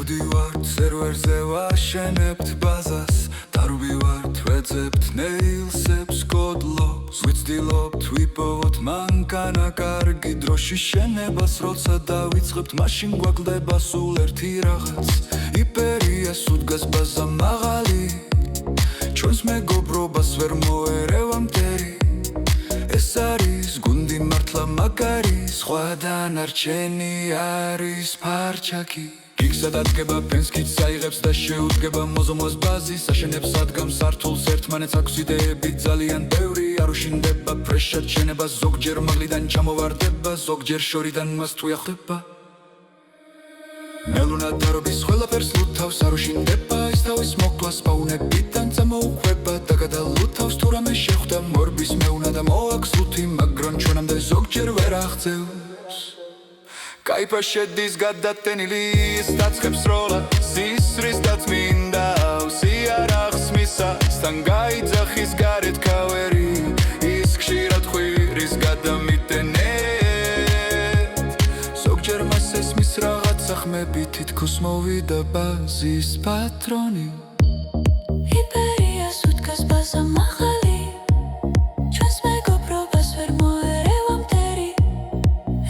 შევდივართ სერვერზე ვაშენებთ ბაზას დარვივართ ვეძებთ ნეილსებს კოდლობს ვიცდილობთ ვიპოვოთ მანქანა კარგი დროში შენებას როცა დავიწყებთ მაშინ გვაკლდება სულ ერთი რაღაც იპერიას უდგას ბაზა მაღალი ჩვენს მეგობრობას ვერ მოერევა მტერი ეს არის გუნდი მართლა მაგარი სხვა დანარჩენი არის ფარჩაკი გიგსა დადგება ფენსკიც საიღებს და შეუდგება მოზომოს ბაზის აშენებს ადგამს სართულს ერთმანეთს აქვს იდეები ძალიან ბევრი არ უშინდება ფრეშად შენება ზოგჯერ მაღლიდან ჩამოვარდება ზოგჯერ შორიდან მას თუ ახლდება მელუნა დარობის ყველაფერს ლუთავს არ უშინდება ის თავის მოკლას პაუნებიდან წამოუყვება და გადალუთავს თუ რამე შეხვდა მორბის მეუნა და მოაქვს ლუთი მაგრამ ჩვენამდე ზოგჯერ ვერ აღწევს კაიფა შედის გადატენილი ის დაწყებს როლა სისრის დაწმინდა სიარაღს მისას თან გაიძახის გარეთ ქავერი ის ხშირად ხვირის გადამიტენეთ ზოგჯერ მას ესმის რაღაცა ხმები თითქოს მოვიდა ბაზის პატრონი იპერიას უდგას ბაზა მაღალი ჩვენს მეგობრობას ვერ მოერევა მტერი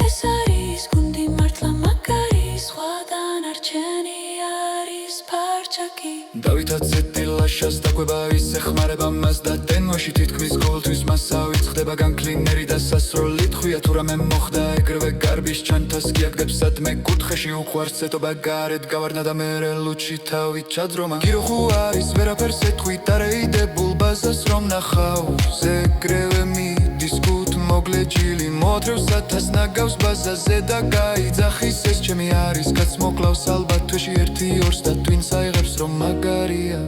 ეს არის გუნდი მართლა მაგარი სხვა დანარჩენი არის ფარჩაკი დავითაც ზეტილაშას დაკვება ის ეხმარება მას და დენვაში თითქმის ყოველთვის მასავით ხდება განკლინერი და სასროლი თხვია თუ რამე მოხდა ეგრევე გარბის ჩანთას კი აგდებს სადმე კუთხეში უყვარს ცეტობა გარეთ გავარდნა და მერე ლუჩი თავით ჩაძრომა გიროხუ არის ვერაფერს ეთქვით არეიდებულ ბაზას რომ ნახავს ეგრევე მიდის კუთ მოგლე ჭილი მოთრევს ათას ნაგავს ბაზაზე და გაიძახის ეს ჩემი არის კაც მოკლავს ალბათ თვეში ერთი ორს და twins აიღებს რომ მაგარია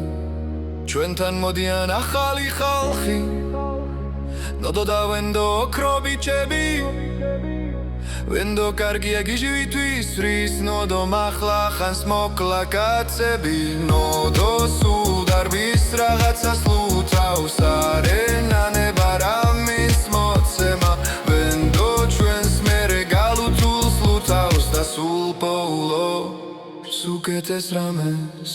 ჩვენთან მოდიან ახალი ხალხი ნოდო და ვენდო ოქრობიჩები ვენდო კარგია გიჟვითვის რის ნოდო მახლა ხანს მოკლა კაცები ნოდო სუდარბის რაღაცას ლუთავს არენანება რამის მოცემა ვენდო ჩვენს მერე გალუთულს ლუთავს და სულ პოულობს უკეთეს რამეს